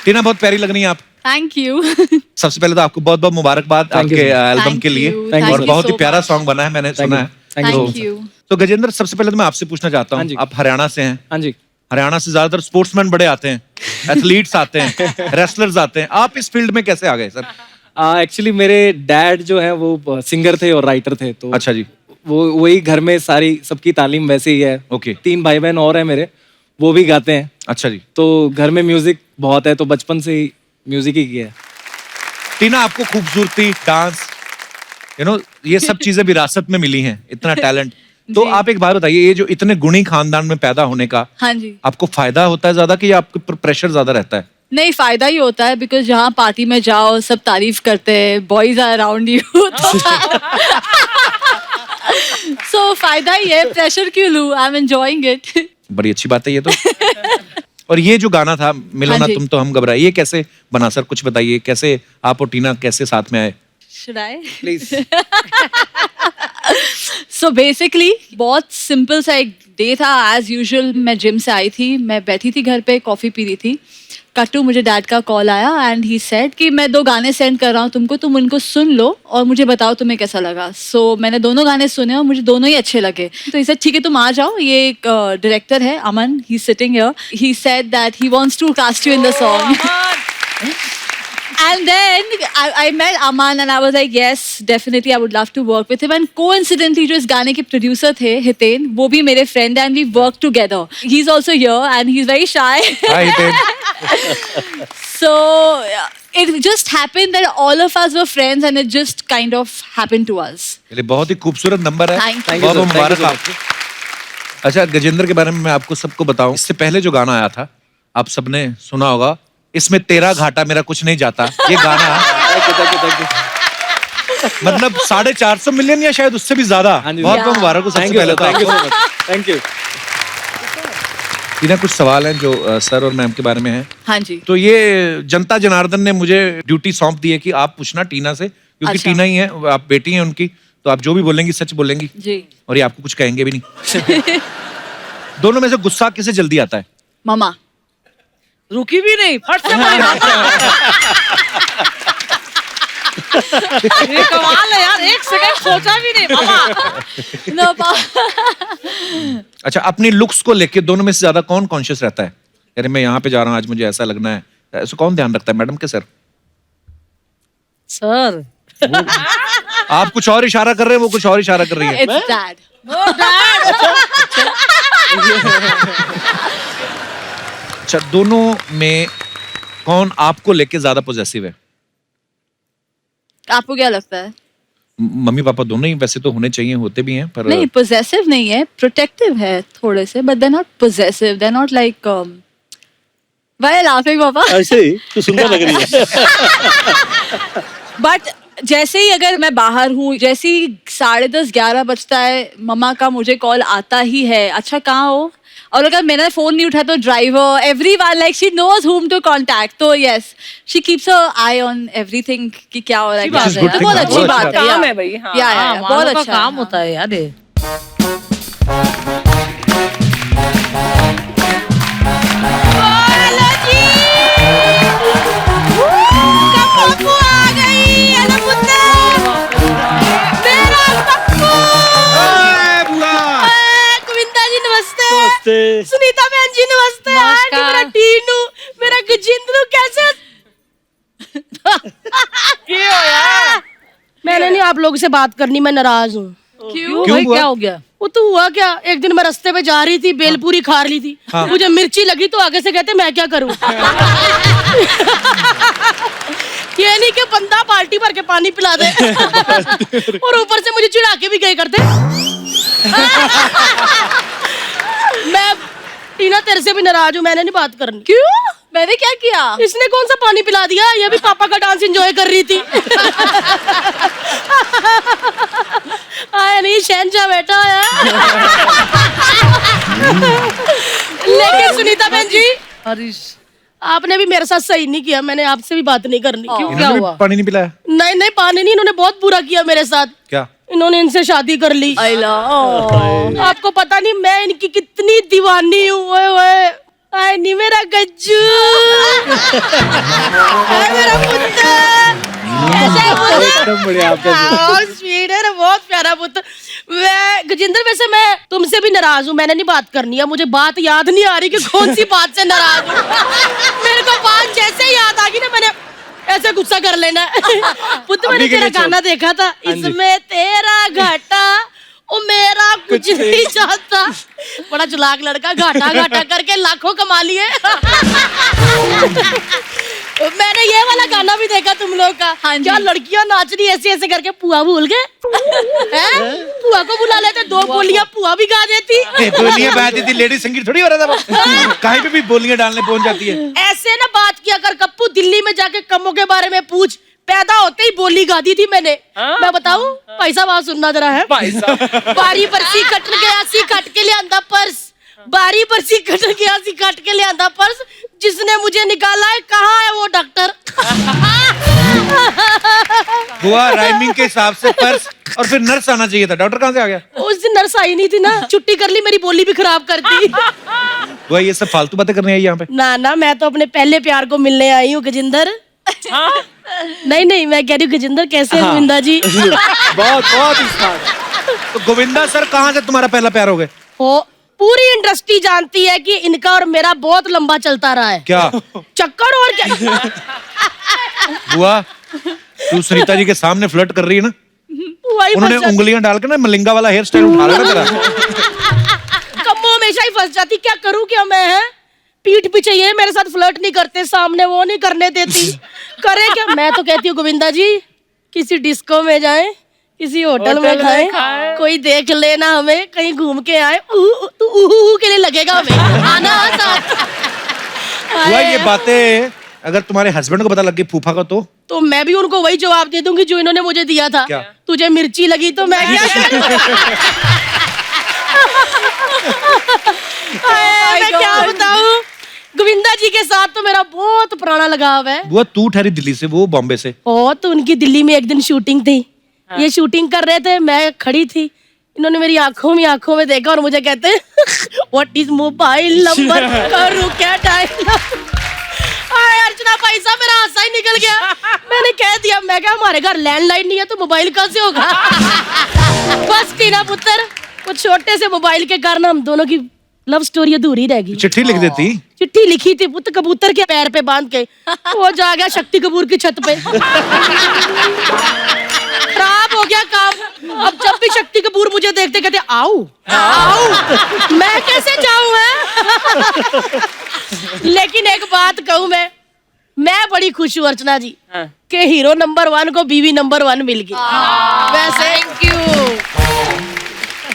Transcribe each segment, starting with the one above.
टीना बहुत प्यारी लग रही हैं आप। Thank you. सबसे पहले तो आपको बहुत बहुत मुबारकबाद आपके एल्बम के लिए, और बहुत ही प्यारा सॉन्ग बना है, मैंने सुना है। Thank you. तो गजेंद्र, सबसे पहले तो मैं आपसे पूछना चाहता हूँ, आप हरियाणा से हैं। हाँ जी। हरियाणा से ज्यादातर स्पोर्ट्समैन बड़े आते हैं, एथलीट्स आते हैं, रेसलर्स आते हैं, आप इस फील्ड में कैसे आ गए सर? एक्चुअली मेरे डैड जो है वो सिंगर थे और राइटर थे, तो अच्छा जी। वो वही घर में सारी सबकी तालीम वैसे ही है। ओके। 3 भाई बहन और हैं मेरे, वो भी गाते हैं। अच्छा जी। तो घर में म्यूजिक बहुत है, तो बचपन से ही म्यूजिक ही किया है। टीना, आपको खूबसूरती, डांस, ये सब चीजें विरासत में मिली हैं, इतना टैलेंट। तो आप एक बात बताइए, ये जो इतने गुणी खानदान में पैदा होने का, हाँ जी, आपको फायदा होता है ज्यादा कि आपके ऊपर प्रेशर ज्यादा रहता है? नहीं, फायदा ही होता है, बिकॉज जहाँ पार्टी में जाओ सब तारीफ करते हैं, बॉयज आर अराउंड यू, सो फायदा ही है, प्रेशर क्यों लूं, आई एम एंजॉयिंग इट। बड़ी अच्छी बात है ये तो। और ये जो गाना था मिलो ना हाँ तुम तो हम घबराए, ये कैसे बना सर? कुछ बताइए, कैसे आप और टीना कैसे साथ में आए? Should I? Please. So basically बहुत सिंपल सा एक डे था। एज यूजुअल मैं जिम से आई थी, मैं बैठी थी घर पे, कॉफी पी रही थी। कट्टू, मुझे डैड का कॉल आया एंड ही सेड कि मैं 2 गाने सेंड कर रहा हूँ तुमको, तुम उनको सुन लो और मुझे बताओ तुम्हें कैसा लगा। सो मैंने दोनों गाने सुने और मुझे दोनों ही अच्छे लगे। तो ही सेड ठीक है तुम आ जाओ, ये एक डायरेक्टर है Aman, he sitting here, he said that he wants to cast you in the song. And then I met Aman and I was like, yes, definitely I would love to work with him. And coincidentally, जो इस गाने के producer थे, हितेन, वो भी मेरे friend and we work together. He's also here and he's very shy. Hi, Hiten. So it just happened that all of us were friends and it just kind of happened to us. ये बहुत ही खूबसूरत number है। Thank you. बहुत मुबारक आपको। अच्छा, गजेंद्र के बारे में मैं आपको सबको बताऊं, इससे पहले जो गाना आया था, आप सबने सुना होगा, इसमें तेरा घाटा मेरा कुछ नहीं जाता। ये गाना मतलब 450 मिलियन या शायद उससे भी ज्यादा। बहुत बहुत मुबारक हो सबसे पहले तो। Thank you. टीना, कुछ सवाल हैं जो सर और मैम के बारे में हैं। हाँ जी। तो ये जनता जनार्दन ने मुझे ड्यूटी सौंप दी है कि आप पूछना टीना से, क्योंकि अच्छा। टीना ही है, आप बेटी हैं उनकी, तो आप जो भी बोलेंगी सच बोलेंगी जी। और ये आपको कुछ कहेंगे भी नहीं। दोनों में से गुस्सा किसे जल्दी आता है? मामा। रुकी भी नहीं, फट से बोली मामा। ये कमाल है यार, 1 सेकंड सोचा भी नहीं मामा। No, अच्छा, अपनी लुक्स को लेके दोनों में से ज्यादा कौन कॉन्शियस रहता है? अरे मैं यहाँ पे जा रहा हूँ, आज मुझे ऐसा लगना है, ऐसा कौन ध्यान रखता है, मैडम के सर? सर आप कुछ और इशारा कर रहे हैं, वो कुछ और इशारा कर रही है। it's dad. अच्छा, दोनों में कौन आपको लेके ज्यादा पॉजेसिव है? आपको क्या लगता है? मम्मी पापा दोनों ही वैसे तो होने चाहिए, होते भी हैं, पर नहीं, possessive नहीं है, protective है थोड़े से, but they're not possessive, they're not like why are you laughing पापा? ऐसे ही तो सुंदर लग रही है। बट जैसे ही अगर मैं बाहर हूँ, जैसे ही 10:30 11 बजता है, मम्मा का मुझे कॉल आता ही है, अच्छा कहाँ हो? और अगर मैंने फोन नहीं उठाया तो driver, everyone, like she knows whom to contact. तो yes, she keeps a eye on everything कि क्या हो रहा है। तो बहुत अच्छी बात है, काम है भाई। हाँ, या बहुत अच्छा काम होता है यार ये। सुनीता बहन जी नमस्ते। आज मेरा टीनू, मेरा गजेंद्र कैसे? क्यों यार? मैंने नहीं आप लोगों से बात करनी, मैं नाराज हूँ। क्यों भाई, क्या हो गया? वो तो हुआ क्या, एक दिन मैं रास्ते पे जा रही थी, बेलपूरी खा रही थी, मुझे मिर्ची लगी तो आगे से कहते मैं क्या करूँ। ये नहीं कि बंदा बाल्टी भर के पानी पिला दे और ऊपर से मुझे चिढ़ा के भी गए करते। मैं टीना तेरे से भी नाराज हूँ, मैंने नहीं बात करनी। क्यों? मैंने क्या किया? इसने कौन सा पानी पिला दिया? ये भी पापा का डांस एंजॉय कर रही थी। आया नहीं, शहनशाह बैठा है। लेकिन सुनीता बहन जी, हरीश आपने भी मेरे साथ सही नहीं किया, मैंने आपसे भी बात नहीं करनी। क्यों, क्या हुआ? पानी नहीं पिलाया? नहीं नहीं, पानी नहीं, इन्होंने बहुत बुरा किया मेरे साथ। क्या? इन्होंने इनसे शादी कर ली। I love. आपको पता नहीं मैं इनकी कितनी दीवानी हूँ। ओए ओए, आए नहीं मेरा गज्जू, आए मेरा पुत्र, कैसा है पुत्र? एकदम बढ़िया आपका बहुत स्वीट है ना, बहुत प्यारा पुत्र। मैं गजेंद्र, वैसे मैं तुमसे भी नाराज हूँ, मैंने नहीं बात करनी है, मुझे बात याद नहीं आ रही कि कौन सी बात से नाराज हूँ। मेरे को बात जैसे ही याद आ गई ना, मैंने ऐसे गुस्सा कर लेना। पुत्र, मैंने तेरा गाना देखा था, इसमें तेरा घाटा ओ मेरा कुछ नहीं चाहता। बड़ा चालाक लड़का, घाटा घाटा करके लाखों कमा लिए। मैंने ये वाला गाना भी देखा तुम लोग का। हाँ जी। क्या लड़कियां नाच रही ऐसे ऐसे करके, पुआ भूल गए? पुआ को बुला लेते, दो बोलियां पुआ भी गा देती। बोलियां बजाती थी, लेडी संगीत थोड़ी हो रहा था वो। कहीं पे भी बोलियां डालने पहुंच जाती है। ऐसे ना बात किया कर कप्पू, दिल्ली में जाके कमों के बारे में पूछ, पैदा होते ही बोली गा दी थी मैंने। मैं बताऊं भाई साहब, आप सुनना जरा है। बारी बरसी कटन गया सी कट के लियांदा पर्स, बारी बरसी कटन गया सी कट के लियांदा पर्स, जिसने मुझे निकाला है कहाँ है वो डॉक्टर? हुआ राइमिंग के हिसाब से पर्स, और फिर नर्स आना चाहिए था, डॉक्टर कहाँ से आ गया? उस दिन नर्स आई नहीं थी ना, छुट्टी कर ली, मेरी बोली भी खराब कर दी। हुआ ये सब फालतू बातें करने आई यहाँ पे? ना ना, मैं तो अपने पहले प्यार को मिलने आई हूँ गजेंद्र। नहीं नहीं, मैं कह रही हूँ गजेंद्र कैसे हैं गोविंदा जी? बहुत बहुत स्मार्ट। तो गोविंदा सर कहाँ से तुम्हारा पहला प्यार हो गया? हो, पूरी इंडस्ट्री जानती है कि इनका और मेरा बहुत लंबा चलता रहा है। क्या चक्कर और क्या? हुआ तू सरिता जी के सामने फ्लर्ट कर रही है ना, वही उन्होंने फंस जाती। उंगलियां डाल के ना मलिंगा वाला हेयर स्टाइल उठा लेना तेरा। कम्मो हमेशा ही फंस जाती, क्या करूं क्या मैं? है पीठ पीछे ये मेरे साथ फ्लर्ट नहीं करते, सामने वो नहीं करने देती, करे क्या? मैं तो कहती हूँ गोविंदा जी, किसी डिस्को में जाएं, किसी होटल में खाएं, कोई देख लेना हमें, कहीं घूम के आए, तू ऊ के लिए लगेगा हमें, आना साथ। हुआ ये बातें अगर तुम्हारे हस्बैंड को पता लग गई फूफा को, तो मैं भी उनको वही जवाब दे दूंगी जो इन्होंने मुझे दिया था। क्या? तुझे मिर्ची लगी तो मैं क्या करूं? मैं क्या बताऊं, गोविंदा जी के साथ तो मेरा बहुत पुराना लगाव है। बुआ तू ठहरी दिल्ली से, वो बॉम्बे से। ओ, तो उनकी दिल्ली में एक दिन शूटिंग थी। ये शूटिंग कर रहे थे, मैं खड़ी थी, इन्होंने मेरी आंखों में देखा और मुझे कहते व्हाट इज मोबाइल नंबर, करूं क्या डायल? अर्चना भाई साहब, मेरा हासा ही निकल गया। मैंने कह दिया, मैं क्या हमारे घर लैंडलाइन नहीं है तो मोबाइल कहाँ से होगा? बस टीना पुत्र, कुछ छोटे से मोबाइल के कारण हम दोनों की लव स्टोरी अधूरी रह गई। चिट्ठी लिख देती। चिट्ठी लिखी थी पुत्र, कबूतर के पैर पे बांध के, वो जा गया शक्ति कपूर की छत पे। खराब हो गया काम। अब जब भी शक्ति कपूर मुझे देखते कहते आओ आओ, मैं कैसे जाऊं? है लेकिन एक बात कहूं, मैं बड़ी खुश हूँ अर्चना जी के हीरो नंबर 1 को बीवी नंबर 1 मिल गई। वैसे थैंक यू।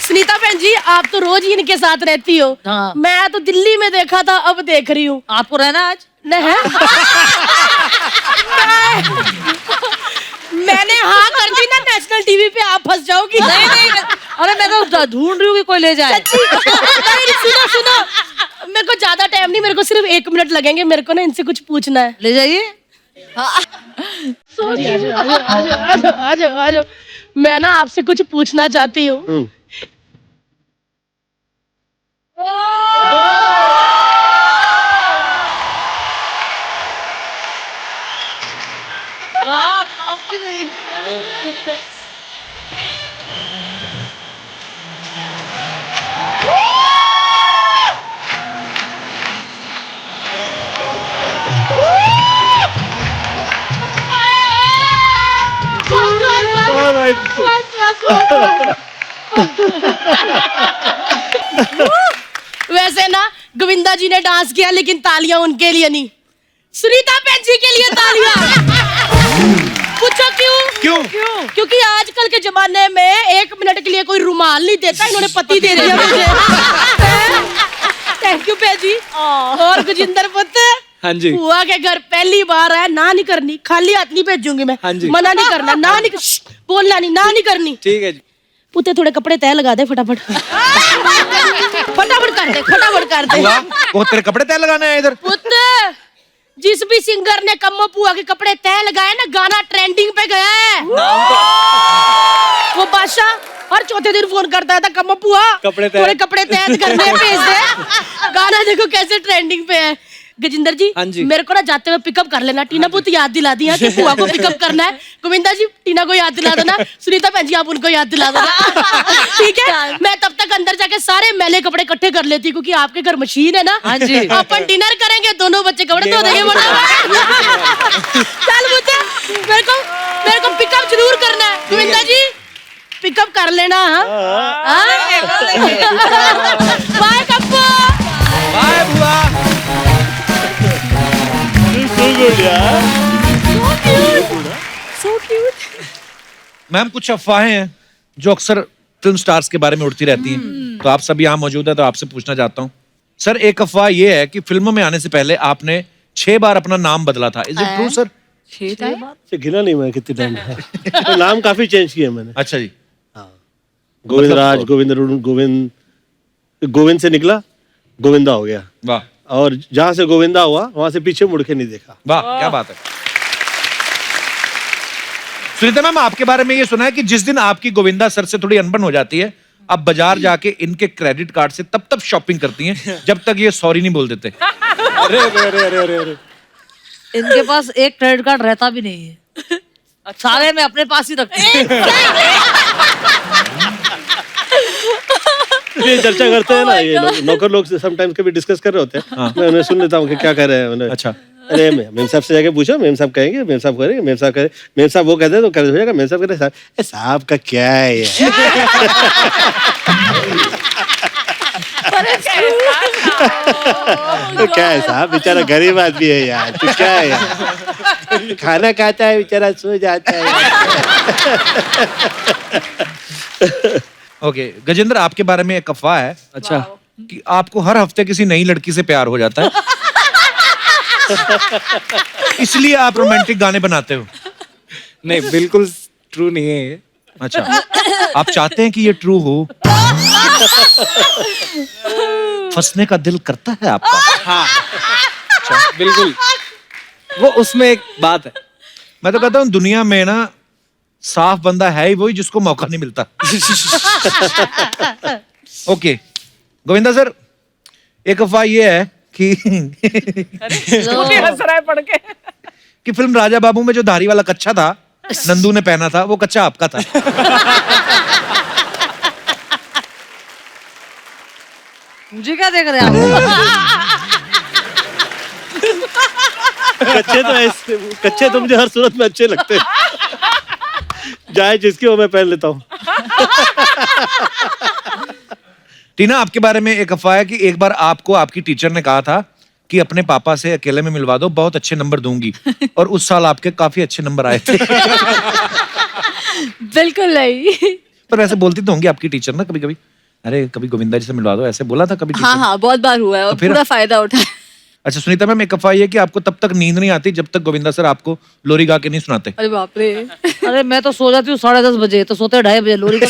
सुनीता बहन जी, आप तो रोज ही इनके साथ रहती हो। हाँ। मैं तो दिल्ली में देखा था, अब देख रही हूँ। आपको रहना आज? नहीं मैंने हाँ कर दी ना, नेशनल टीवी पे आप फंस जाओगी। नहीं नहीं, अरे मैं तो ढूंढ रही हूँ कि कोई ले जाए। नहीं, सुनो, मेरे को ज्यादा टाइम नहीं, मेरे को सिर्फ 1 मिनट लगेंगे, मेरे को ना इनसे कुछ पूछना है। ले जाइए। आ जाओ। मैं ना आपसे कुछ पूछना चाहती हूँ। वैसे ना गोविंदा जी ने डांस किया, लेकिन तालियां उनके लिए नहीं, सुनीता बहन जी के लिए तालियां। पूछो क्यों? क्योंकि आजकल के जमाने में 1 मिनट के लिए कोई रुमाल नहीं देता, इन्होंने पति दे दिया मुझे। थैंक यू बहन जी। और गजेंद्र पुत्र, हाँ जी। बुआ के घर पहली बार आया, ना नहीं करनी, खाली हाथ नहीं भेजूंगी मैं। हाँ जी। मना नहीं करना, ना नहीं बोलना नहीं, ना नहीं करनी। ठीक है जी। पुते थोड़े कपड़े तय लगा दे फटाफट। फटाफट कर दे। हुआ वो तेरे कपड़े तय लगाने आए इधर। पुत्र, जिस भी सिंगर ने कम्मो पुआ के कपड़े तय लगाए ना, गाना ट्रेंडिंग पे गया है। वो बादशाह हर चौथे दिन फोन करता था, कम्मो पुआ कपड़े तय। थोड़े कपड़े तय करने भेज दे। गाना देखो कैसे ट्रेंडिंग पे है। गजिंदर जी, हाँ जी। मेरे को ना जाते हुए पिकअप कर लेना। टीना पुत याद दिला दी है कि बुआ को पिकअप करना है। गोविंदा जी टीना को याद दिला देना। सुनीता बहन जी आप उनको याद दिला देना। ठीक है, मैं तब तक अंदर जाके सारे मैले कपड़े इकट्ठे कर लेती क्योंकि आपके घर मशीन है ना। हाँ जी। अपन डिनर करेंगे, दोनों बच्चे कपड़े धो देंगे। चल मुझे मेरे को पिकअप जरूर करना है। गोविंदा जी पिकअप कर लेना। बाय कप्पू। बाय बुआ। So good यार। So cute. मैम कुछ अफवाहें हैं जो अक्सर फिल्म स्टार्स के बारे में उड़ती रहती हैं, तो आप सब यहाँ मौजूद है तो आपसे पूछना चाहता हूँ सर। एक अफवाह ये है कि फिल्मों में आने से पहले आपने 6 बार अपना नाम बदला था। Is it true sir? से गिना नहीं मैं कितने टाइम तो नाम काफी चेंज किए मैंने। अच्छा जी। गोविंद मतलब राज, गोविंद अरुण, गोविंद से निकला गोविंदा हो गया, वाह और जहां से गोविंदा हुआ वहां से पीछे मुड़ के नहीं देखा। वाह क्या बात है। सुनीता मैम आपके बारे में ये सुना है कि जिस दिन आपकी गोविंदा सर से थोड़ी अनबन हो जाती है, आप बाजार जाके इनके क्रेडिट कार्ड से तब शॉपिंग करती हैं जब तक ये सॉरी नहीं बोल देते। अरे अरे अरे अरे अरे अरे। इनके पास एक क्रेडिट कार्ड रहता भी नहीं है, सारे मैं अपने पास ही रखती हूँ। ये चर्चा करते हैं ना ये नौकर लोग समटाइम्स कभी डिस्कस कर रहे होते हैं, मैं उन्हें सुन लेता हूँ कि क्या कर रहे हैं उन्हें। अच्छा। अरे मेम साहब से जाके पूछो, मेम साहब कहेंगे, मेम साहब करेंगे, मेम साहब करेंगे, मेम साहब वो कहते हैं तो कर हो जाएगा, मेम साहब कहते हैं साहब का क्या है ये। तो क्या है साहब, बेचारा गरीब आदमी है यार, तो क्या है यार, खाना खाता है बेचारा, सो जाता है। ओके गजेंद्र आपके बारे में एक अफवाह है अच्छा। कि आपको हर हफ्ते किसी नई लड़की से प्यार हो जाता है, इसलिए आप रोमांटिक गाने बनाते हो। नहीं बिल्कुल ट्रू नहीं है ये। अच्छा, आप चाहते हैं कि ये ट्रू हो? फंसने का दिल करता है आपका? हाँ अच्छा, बिल्कुल वो उसमें एक बात है। मैं तो कहता हूँ दुनिया में ना साफ बंदा है ही वही जिसको मौका नहीं मिलता। ओके गोविंदा सर, एक अफवाह ये है कि हंस रहा है पढ़ के। कि फिल्म राजा बाबू में जो धारी वाला कच्चा था नंदू ने पहना था, वो कच्चा आपका था। मुझे क्या देख रहे हैं कच्चे तो मुझे हर सूरत में अच्छे लगते हैं, जाए जिसकी वो मैं पहन लेता हूँ। टीना आपके बारे में एक अफवाह है कि एक बार आपको आपकी टीचर ने कहा था कि अपने पापा से अकेले में मिलवा दो, बहुत अच्छे नंबर दूंगी, और उस साल आपके काफी अच्छे नंबर आए थे। बिल्कुल नहीं। पर वैसे बोलती तो होंगी आपकी टीचर ना कभी कभी, अरे कभी गोविंदा जी से मिलवा दो, ऐसे बोला था कभी टीचर? हाँ हाँ बहुत बार हुआ है और तो फिर- पूरा फायदा उठाया। अच्छा सुनीता मैम, एक अफवाह ये है कि आपको तब तक नींद नहीं आती जब तक गोविंदा सर आपको लोरी गा के नहीं सुनाते। अरे बाप रे। अरे मैं तो सो जाती हूँ 10:30 बजे, तो सोते 2:30 बजे लोरी का